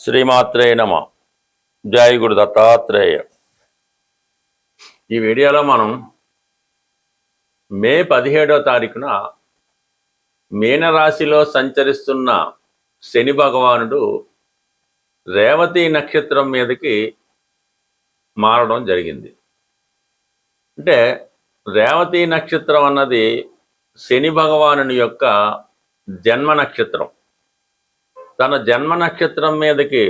శ్రీమాత్రే నమ. జై గురు దత్తాత్రేయ. ఈ వీడియోలో మనం మే 17వ తారీఖున మీనరాశిలో సంచరిస్తున్న శని భగవానుడు రేవతి నక్షత్రం మీదకి మారడం జరిగింది. అంటే రేవతి నక్షత్రం అన్నది శని భగవానుని యొక్క జన్మ నక్షత్రం. తన జన్మ నక్షత్రం మీదకి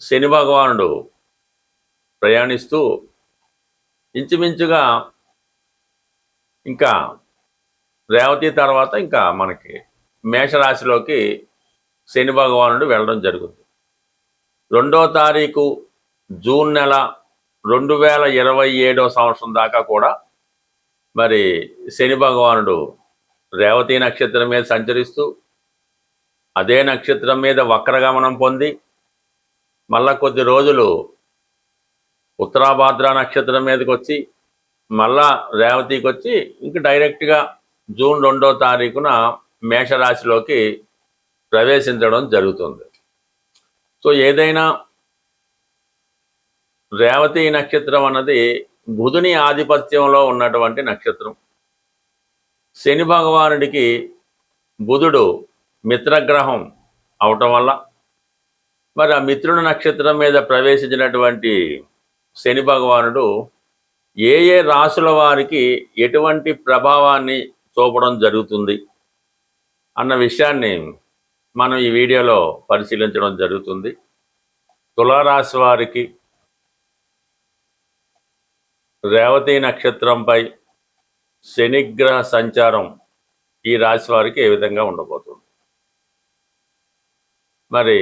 శని భగవానుడు ప్రయాణిస్తూ ఇంచుమించుగా ఇంకా రేవతి తర్వాత ఇంకా మనకి మేషరాశిలోకి శని భగవానుడు వెళ్ళడం జరుగుతుంది. 2వ తారీఖు జూన్ నెల 2027వ సంవత్సరం దాకా కూడా మరి శని భగవానుడు రేవతి నక్షత్రం మీద సంచరిస్తూ అదే నక్షత్రం మీద వక్రగమనం పొంది మళ్ళా కొద్ది రోజులు ఉత్తరాభాద్ర నక్షత్రం మీదకి వచ్చి మళ్ళా రేవతికి వచ్చి ఇంక డైరెక్ట్గా జూన్ 2వ తారీఖున మేషరాశిలోకి ప్రవేశించడం జరుగుతుంది. సో ఏదైనా రేవతి నక్షత్రం అన్నది బుధుని ఆధిపత్యంలో ఉన్నటువంటి నక్షత్రం. శని భగవానుడికి బుధుడు మిత్రగ్రహం అవటం వల్ల మరి ఆ మిత్రుడి నక్షత్రం మీద ప్రవేశించినటువంటి శని భగవానుడు ఏ ఏ రాశుల వారికి ఎటువంటి ప్రభావాన్ని చూపడం జరుగుతుంది అన్న విషయాన్ని మనం ఈ వీడియోలో పరిశీలించడం జరుగుతుంది. తులారాశి వారికి రేవతి నక్షత్రంపై శనిగ్రహ సంచారం ఈ రాశి వారికి ఏ విధంగా ఉండబోతుంది. మరి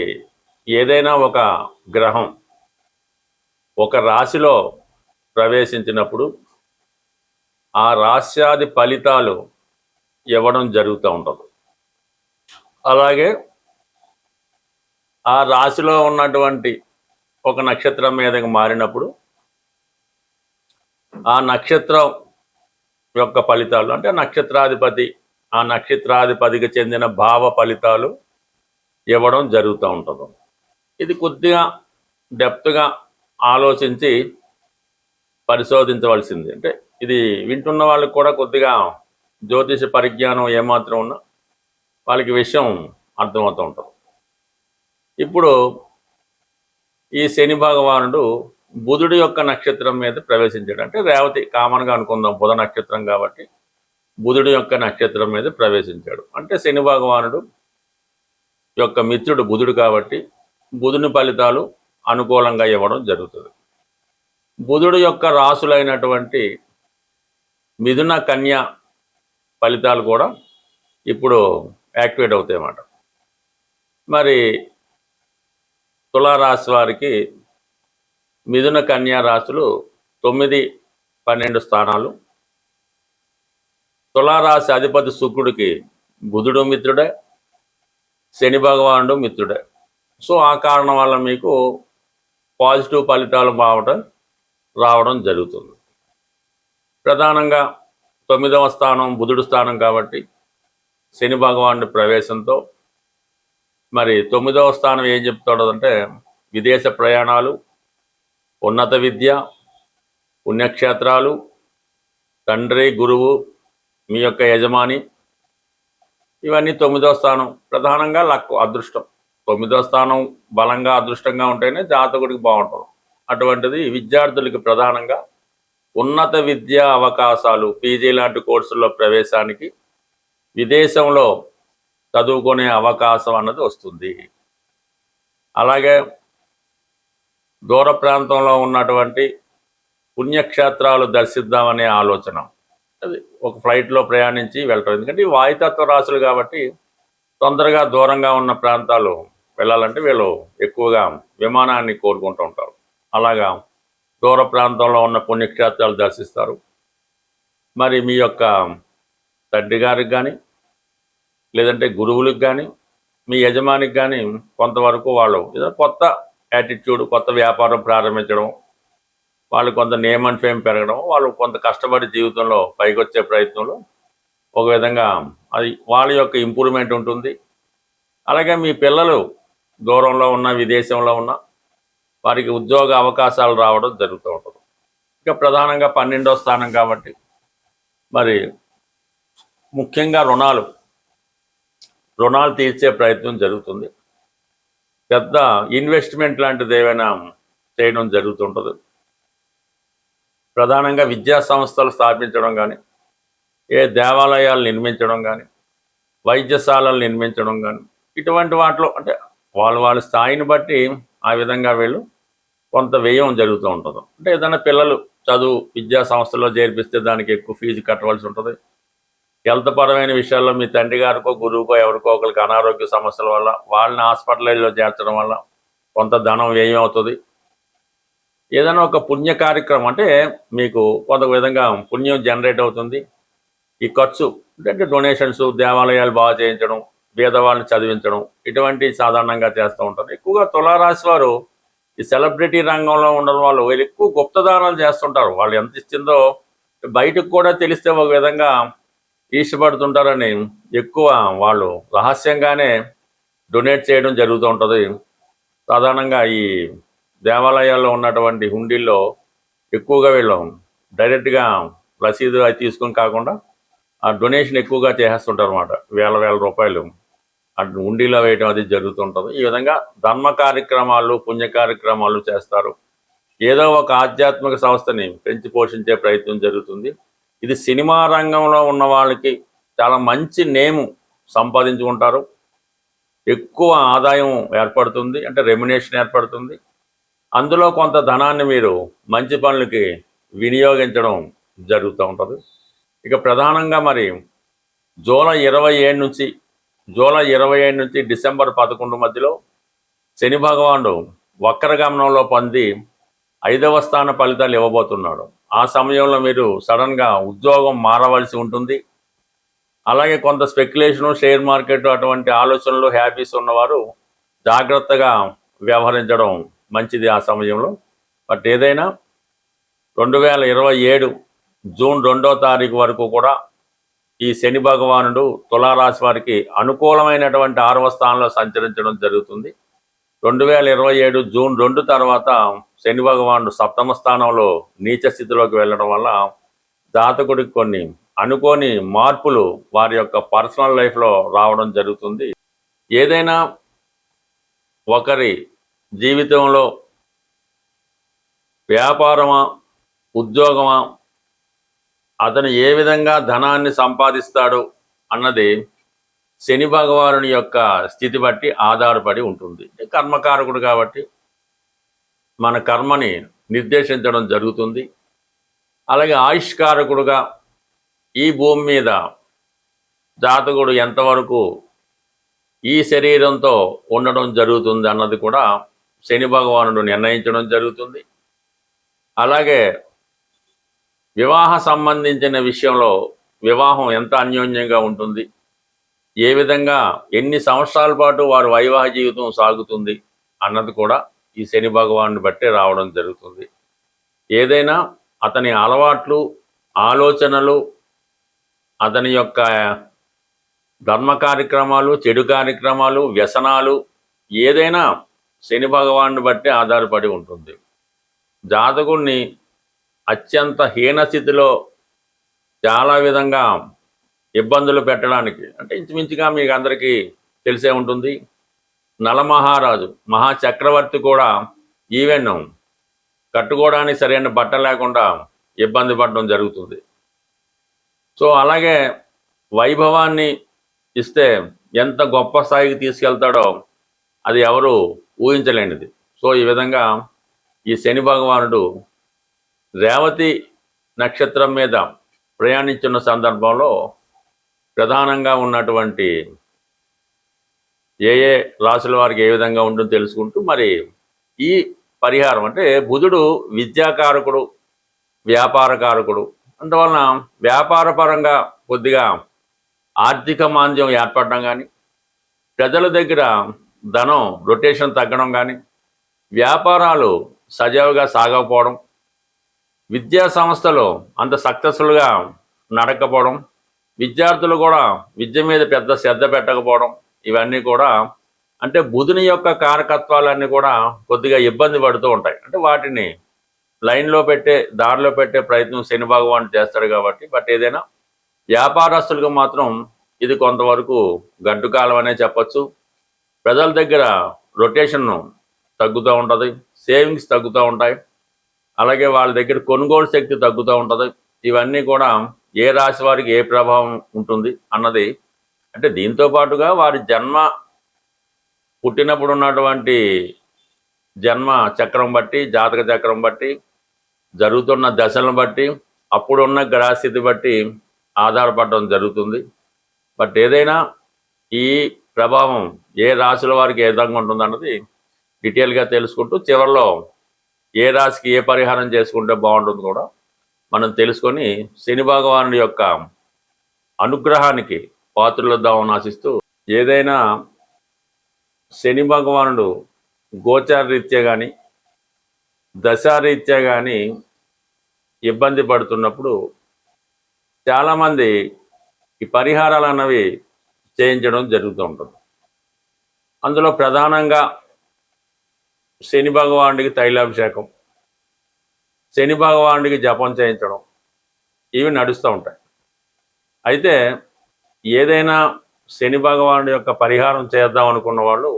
ఏదైనా ఒక గ్రహం ఒక రాశిలో ప్రవేశించినప్పుడు ఆ రాశ్యాది ఫలితాలు ఇవ్వడం జరుగుతూ ఉంటుంది. అలాగే ఆ రాశిలో ఉన్నటువంటి ఒక నక్షత్రం మీదకి మారినప్పుడు ఆ నక్షత్రం యొక్క ఫలితాలు అంటే నక్షత్రాధిపతి ఆ నక్షత్రాధిపతికి చెందిన భావ ఫలితాలు ఇవ్వడం జరుగుతూ ఉంటుంది. ఇది కొద్దిగా డెప్త్గా ఆలోచించి పరిశోధించవలసింది. అంటే ఇది వింటున్న వాళ్ళకి కూడా కొద్దిగా జ్యోతిష పరిజ్ఞానం ఏమాత్రం ఉన్నా వాళ్ళకి విషయం అర్థమవుతూ ఉంటుంది. ఇప్పుడు ఈ శని భగవానుడు బుధుడి యొక్క నక్షత్రం మీద ప్రవేశించాడు. అంటే రేవతి కామన్గా అనుకుందాం, బుధ నక్షత్రం కాబట్టి బుధుడి యొక్క నక్షత్రం మీద ప్రవేశించాడు. అంటే శని భగవానుడు యొక్క మిత్రుడు బుధుడు కాబట్టి బుధుని ఫలితాలు అనుకూలంగా ఇవ్వడం జరుగుతుంది. బుధుడు యొక్క రాసులైనటువంటి మిథున కన్య ఫలితాలు కూడా ఇప్పుడు యాక్టివేట్ అవుతాయి అన్నమాట. మరి తులారాశి వారికి మిథున కన్యా రాశులు 9, 12 స్థానాలు. తులారాశి అధిపతి శుక్రుడికి బుధుడు మిత్రుడే, శని భగవానుడు మిత్రుడే. సో ఆ కారణం వల్ల మీకు పాజిటివ్ ఫలితాలు రావడం జరుగుతుంది. ప్రధానంగా 9వ స్థానం బుధుడు స్థానం కాబట్టి శని భగవానుడి ప్రవేశంతో మరి 9వ స్థానం ఏం చెప్తాడు అంటే విదేశ ప్రయాణాలు, ఉన్నత విద్య, పుణ్యక్షేత్రాలు, తండ్రి గురువు, మీ యొక్క యజమాని, ఇవన్నీ 9వ స్థానం. ప్రధానంగా లక్ అదృష్టం. 9వ స్థానం బలంగా అదృష్టంగా ఉంటేనే జాతకుడికి బాగుంటుంది. అటువంటిది విద్యార్థులకి ప్రధానంగా ఉన్నత విద్యా అవకాశాలు, పీజీ లాంటి కోర్సుల్లో ప్రవేశానికి విదేశంలో చదువుకునే అవకాశం అన్నది వస్తుంది. అలాగే దూర ప్రాంతంలో ఉన్నటువంటి పుణ్యక్షేత్రాలు దర్శిద్దామనే ఆలోచన, అది ఒక ఫ్లైట్లో ప్రయాణించి వెళ్ళటం. ఎందుకంటే ఈ వాయుతత్వ రాశులు కాబట్టి తొందరగా దూరంగా ఉన్న ప్రాంతాలు వెళ్ళాలంటే వీళ్ళు ఎక్కువగా విమానాన్ని కోరుకుంటూ ఉంటారు. అలాగా దూర ప్రాంతంలో ఉన్న పుణ్యక్షేత్రాలు దర్శిస్తారు. మరి మీ యొక్క తండ్రి గారికి కానీ లేదంటే గురువులకు కానీ మీ యజమానికి కానీ కొంతవరకు వాళ్ళు ఏదో కొత్త యాటిట్యూడ్, కొత్త వ్యాపారం ప్రారంభించడం, వాళ్ళు కొంత నేమ్ అండ్ ఫేమ్ పెరగడం, వాళ్ళు కొంత కష్టపడి జీవితంలో పైకి వచ్చే ప్రయత్నంలో ఒక విధంగా అది వాళ్ళ యొక్క ఇంప్రూవ్మెంట్ ఉంటుంది. అలాగే మీ పిల్లలు దూరంలో ఉన్న విదేశంలో ఉన్న వారికి ఉద్యోగ అవకాశాలు రావడం జరుగుతూ ఉంటుంది. ఇక ప్రధానంగా 12వ స్థానం కాబట్టి మరి ముఖ్యంగా రుణాలు తీర్చే ప్రయత్నం జరుగుతుంది. పెద్ద ఇన్వెస్ట్మెంట్ లాంటిది ఏమైనా చేయడం జరుగుతుంటుంది. ప్రధానంగా విద్యా సంస్థలు స్థాపించడం కానీ, ఏ దేవాలయాలు నిర్మించడం కానీ, వైద్యశాలలు నిర్మించడం కానీ, ఇటువంటి వాటిలో అంటే వాళ్ళ స్థాయిని బట్టి ఆ విధంగా వీళ్ళు కొంత వ్యయం జరుగుతూ ఉంటుంది. అంటే ఏదైనా పిల్లలు చదువు విద్యా సంస్థల్లో చేర్పిస్తే దానికి ఎక్కువ ఫీజు కట్టవలసి ఉంటుంది. హెల్త్ పరమైన విషయాల్లో మీ తండ్రి గారికో గురువుకో ఎవరికో ఒకరికి అనారోగ్య సమస్యల వల్ల వాళ్ళని హాస్పిటల్లో చేర్చడం వల్ల కొంత ధనం వ్యయం అవుతుంది. ఏదైనా ఒక పుణ్య కార్యక్రమం అంటే మీకు కొంత విధంగా పుణ్యం జనరేట్ అవుతుంది. ఈ ఖర్చు అంటే డొనేషన్స్, దేవాలయాలు బాగా చేయించడం, పేదవాళ్ళని చదివించడం, ఇటువంటి సాధారణంగా చేస్తూ ఉంటారు. ఎక్కువగా తులారాశి వారు ఈ సెలబ్రిటీ రంగంలో ఉండడం వాళ్ళు ఎక్కువ గుప్తదానాలు చేస్తుంటారు. వాళ్ళు ఎంత ఇచ్చిందో బయటకు కూడా తెలిస్తే ఒక విధంగా ఇష్టపడుతుంటారని ఎక్కువ వాళ్ళు రహస్యంగానే డొనేట్ చేయడం జరుగుతూ ఉంటుంది. సాధారణంగా ఈ దేవాలయాల్లో ఉన్నటువంటి హుండీల్లో ఎక్కువగా వీళ్ళు డైరెక్ట్గా రసీదు అది తీసుకుని కాకుండా ఆ డొనేషన్ ఎక్కువగా చేసేస్తుంటారు అన్నమాట. వేల రూపాయలు అటు హుండీలో వేయడం అది జరుగుతుంటుంది. ఈ విధంగా ధర్మ కార్యక్రమాలు, పుణ్య కార్యక్రమాలు చేస్తారు. ఏదో ఒక ఆధ్యాత్మిక సంస్థని పెంచి పోషించే ప్రయత్నం జరుగుతుంది. ఇది సినిమా రంగంలో ఉన్న వాళ్ళకి చాలా మంచి నేము సంపాదించుకుంటారు. ఎక్కువ ఆదాయం ఏర్పడుతుంది, అంటే రెమ్యునేషన్ ఏర్పడుతుంది. అందులో కొంత ధనాన్ని మీరు మంచి పనులకి వినియోగించడం జరుగుతూ ఉంటుంది. ఇక ప్రధానంగా మరి జూలై 27 నుంచి డిసెంబర్ 11 మధ్యలో శని భగవానుడు వక్రగమనంలో పొంది 5వ స్థాన ఫలితాలు ఇవ్వబోతున్నాడు. ఆ సమయంలో మీరు సడన్గా ఉద్యోగం మారవలసి ఉంటుంది. అలాగే కొంత స్పెక్యులేషను, షేర్ మార్కెట్ అటువంటి ఆలోచనలు, హ్యాబీస్ ఉన్నవారు జాగ్రత్తగా వ్యవహరించడం మంచిది ఆ సమయంలో. బట్ ఏదైనా 2027 జూన్ 2వ తారీఖు వరకు కూడా ఈ శని భగవానుడు తులారాశి వారికి అనుకూలమైనటువంటి 6వ స్థానంలో సంచరించడం జరుగుతుంది. 2027 జూన్ 2 తర్వాత శని భగవానుడు 7వ స్థానంలో నీచ స్థితిలోకి వెళ్ళడం వల్ల జాతకుడికి కొన్ని అనుకోని మార్పులు వారి యొక్క పర్సనల్ లైఫ్లో రావడం జరుగుతుంది. ఏదైనా ఒకరి జీవితంలో వ్యాపారమా, ఉద్యోగమా, అతను ఏ విధంగా ధనాన్ని సంపాదిస్తాడు అన్నది శని భగవానుని యొక్క స్థితి బట్టి ఆధారపడి ఉంటుంది. కర్మకారకుడు కాబట్టి మన కర్మని నిర్దేశించడం జరుగుతుంది. అలాగే ఆయుష్కారకుడుగా ఈ భూమి మీద జాతకుడు ఎంతవరకు ఈ శరీరంతో ఉండడం జరుగుతుంది అన్నది కూడా శని భగవానుడు నిర్ణయించడం జరుగుతుంది. అలాగే వివాహ సంబంధించిన విషయంలో వివాహం ఎంత అన్యోన్యంగా ఉంటుంది, ఏ విధంగా ఎన్ని సంవత్సరాల పాటు వారి వైవాహిక జీవితం సాగుతుంది అన్నది కూడా ఈ శని భగవానుని బట్టే రావడం జరుగుతుంది. ఏదైనా అతని అలవాట్లు, ఆలోచనలు, అతని యొక్క ధర్మ కార్యక్రమాలు, చెడు కార్యక్రమాలు, వ్యసనాలు ఏదైనా శని భగవానుని బట్టి ఆధారపడి ఉంటుంది. జాతకుడిని అత్యంత హీనస్థితిలో చాలా విధంగా ఇబ్బందులు పెట్టడానికి, అంటే ఇంచుమించుగా మీకు అందరికీ తెలిసే ఉంటుంది, నలమహారాజు మహాచక్రవర్తి కూడా ఈవెన్ కట్టుకోవడానికి సరైన బట్ట లేకుండా ఇబ్బంది పడడం జరుగుతుంది. సో అలాగే వైభవాన్ని ఇస్తే ఎంత గొప్ప స్థాయికి తీసుకెళ్తాడో అది ఎవరు ఊహించలేనిది. సో ఈ విధంగా ఈ శని భగవానుడు రేవతి నక్షత్రం మీద ప్రయాణించిన సందర్భంలో ప్రధానంగా ఉన్నటువంటి ఏ రాశుల వారికి ఏ విధంగా ఉంటుందో తెలుసుకుంటూ మరి ఈ పరిహారం అంటే బుధుడు విద్యాకారకుడు, వ్యాపారకారకుడు. అందువలన వ్యాపారపరంగా కొద్దిగా ఆర్థిక మాంద్యం ఏర్పడడం కానీ, ప్రజల దగ్గర ధనం రొటేషన్ తగ్గడం కానీ, వ్యాపారాలు సజావుగా సాగకపోవడం, విద్యా సంస్థలు అంత సక్సెస్ఫుల్గా నడకపోవడం, విద్యార్థులు కూడా విద్య మీద పెద్ద శ్రద్ధ పెట్టకపోవడం, ఇవన్నీ కూడా అంటే బుధుని యొక్క కారకత్వాలన్నీ కూడా కొద్దిగా ఇబ్బంది పడుతూ ఉంటాయి. అంటే వాటిని లైన్లో పెట్టే దారిలో పెట్టే ప్రయత్నం శని భగవానుడు చేస్తాడు కాబట్టి. బట్ ఏదైనా వ్యాపారస్తులకు మాత్రం ఇది కొంతవరకు గడ్డు కాలం అనే చెప్పచ్చు. ప్రజల దగ్గర రొటేషన్ తగ్గుతూ ఉంటుంది, సేవింగ్స్ తగ్గుతూ ఉంటాయి, అలాగే వాళ్ళ దగ్గర కొనుగోలు శక్తి తగ్గుతూ ఉంటుంది. ఇవన్నీ కూడా ఏ రాశి వారికి ఏ ప్రభావం ఉంటుంది అన్నది, అంటే దీంతో పాటుగా వారి జన్మ పుట్టినప్పుడు ఉన్నటువంటి జన్మ చక్రం బట్టి, జాతక చక్రం బట్టి, జరుగుతున్న దశలను బట్టి, అప్పుడున్న గ్రహస్థితి బట్టి ఆధారపడడం జరుగుతుంది. బట్ ఏదైనా ఈ ప్రభావం ఏ రాశుల వారికి ఏ విధంగా ఉంటుంది అన్నది డీటెయిల్గా తెలుసుకుంటూ చివరిలో ఏ రాశికి ఏ పరిహారం చేసుకుంటే బాగుంటుంది కూడా మనం తెలుసుకొని శని భగవానుడి యొక్క అనుగ్రహానికి పాత్రలొద్దామని ఆశిస్తూ, ఏదైనా శని భగవానుడు గోచార రీత్యా కానీ దశారీత్యా కానీ ఇబ్బంది పడుతున్నప్పుడు చాలామంది ఈ పరిహారాలు అన్నవి చేయించడం జరుగుతూ ఉంటుంది. అందులో ప్రధానంగా శని భగవానుడికి తైలాభిషేకం, శని భగవానుడికి జపం చేయించడం, ఇవి నడుస్తూ ఉంటాయి. అయితే ఏదైనా శని భగవానుడి యొక్క పరిహారం చేద్దాం అనుకున్న వాళ్ళు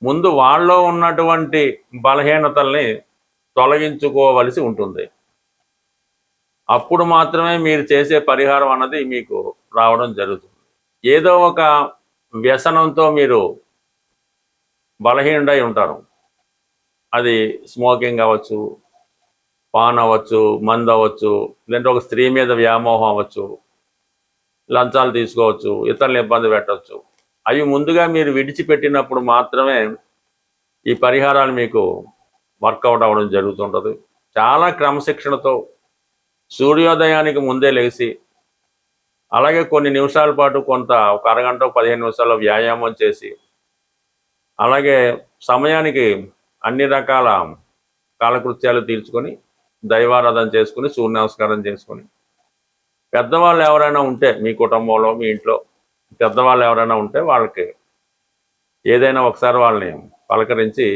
ముందు వాళ్ళలో ఉన్నటువంటి బలహీనతల్ని తొలగించుకోవలసి ఉంటుంది. అప్పుడు మాత్రమే మీరు చేసే పరిహారం అన్నది మీకు రావడం జరుగుతుంది. ఏదో ఒక వ్యసనంతో మీరు బలహీనుడై ఉంటారు. అది స్మోకింగ్ అవ్వచ్చు, పాన్ అవ్వచ్చు, మందు అవ్వచ్చు, లేదంటే ఒక స్త్రీ మీద వ్యామోహం అవ్వచ్చు, లంచాలు తీసుకోవచ్చు, ఇతరులను ఇబ్బంది పెట్టవచ్చు. అవి ముందుగా మీరు విడిచిపెట్టినప్పుడు మాత్రమే ఈ పరిహారాలు మీకు వర్కౌట్ అవ్వడం జరుగుతుంటుంది. చాలా క్రమశిక్షణతో సూర్యోదయానికి ముందే లేచి, అలాగే కొన్ని నిమిషాల పాటు ఒక అరగంట 15 నిమిషాల్లో వ్యాయామం చేసి, అలాగే సమయానికి అన్ని రకాల కాలకృత్యాలు తీర్చుకొని దైవారాధన చేసుకుని సూర్య నమస్కారం చేసుకొని, పెద్దవాళ్ళు ఎవరైనా ఉంటే మీ కుటుంబంలో మీ ఇంట్లో పెద్దవాళ్ళు ఎవరైనా ఉంటే వాళ్ళకి ఏదైనా ఒకసారి వాళ్ళని పలకరించి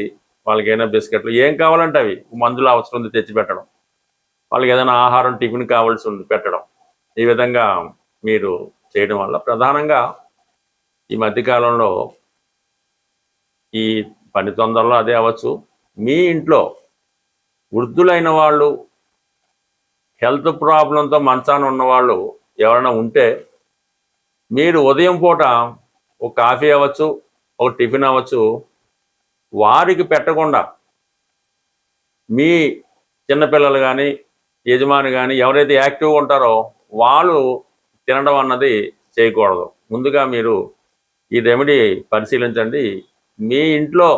వాళ్ళకి ఏదైనా బిస్కెట్లు ఏం కావాలంటే అవి, మందులు అవసరం ఉంది తెచ్చి పెట్టడం, వాళ్ళకి ఏదైనా ఆహారం టిఫిన్ కావాల్సి ఉంది పెట్టడం, ఈ విధంగా మీరు చేయడం వల్ల ప్రధానంగా ఈ మధ్యకాలంలో ఈ పని తొందరలో అదే అవ్వచ్చు, మీ ఇంట్లో వృద్ధులైన వాళ్ళు, హెల్త్ ప్రాబ్లంతో మంచాన ఉన్నవాళ్ళు ఎవరైనా ఉంటే మీరు ఉదయం పూట ఒక కాఫీ అవ్వచ్చు, ఒక టిఫిన్ అవ్వచ్చు, వారికి పెట్టకుండా మీ చిన్నపిల్లలు కానీ యజమాని కానీ ఎవరైతే యాక్టివ్గా ఉంటారో వాళ్ళు తినడం అన్నది చేయకూడదు. ముందుగా మీరు ఈ రెమెడీ పరిశీలించండి. మీ ఇంట్లో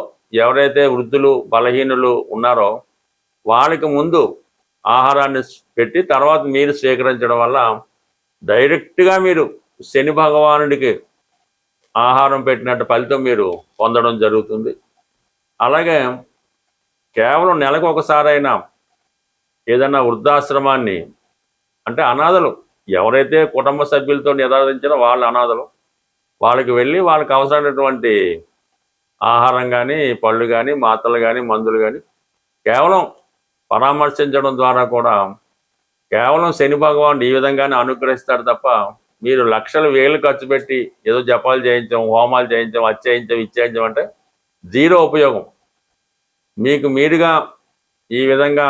ఎవరైతే వృద్ధులు బలహీనులు ఉన్నారో వాళ్ళకి ముందు ఆహారాన్ని పెట్టి తర్వాత మీరు స్వీకరించడం వల్ల డైరెక్ట్గా మీరు శని భగవానుడికి ఆహారం పెట్టినట్టు ఫలితం మీరు పొందడం జరుగుతుంది. అలాగే కేవలం నెలకు ఒకసారైనా ఏదైనా వృద్ధాశ్రమాన్ని, అంటే అనాథలు ఎవరైతే కుటుంబ సభ్యులతో నిరాధించారో వాళ్ళ అనాథలు, వాళ్ళకి వెళ్ళి వాళ్ళకి అవసరమైనటువంటి ఆహారం కానీ పళ్ళు కానీ మాత్రలు కానీ మందులు కానీ కేవలం పరామర్శించడం ద్వారా కూడా కేవలం శని భగవానుడు ఈ విధంగానే అనుగ్రహిస్తాడు తప్ప మీరు లక్షలు వేలు ఖర్చు పెట్టి ఏదో జపాలు చేయించాం, హోమాలు చేయించాం, అది చేయించాం, ఇది చేయించాం అంటే జీరో ఉపయోగం. మీకు మీరుగా ఈ విధంగా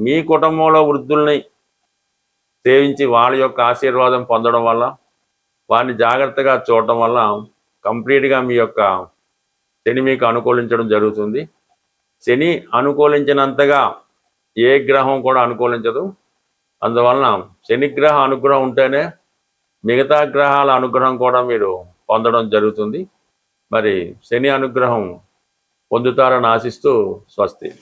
మీ కుటుంబంలో వృద్ధుల్ని సేవించి వాళ్ళ యొక్క ఆశీర్వాదం పొందడం వల్ల, వారిని జాగ్రత్తగా చూడటం వల్ల కంప్లీట్గా మీ యొక్క శని మీకు అనుకూలించడం జరుగుతుంది. శని అనుకూలించినంతగా ఏ గ్రహం కూడా అనుకూలించదు. అందువలన శనిగ్రహ అనుగ్రహం ఉంటేనే మిగతా గ్రహాల అనుగ్రహం కూడా మీరు పొందడం జరుగుతుంది. మరి శని అనుగ్రహం పొందుతారని ఆశిస్తూ స్వస్తి.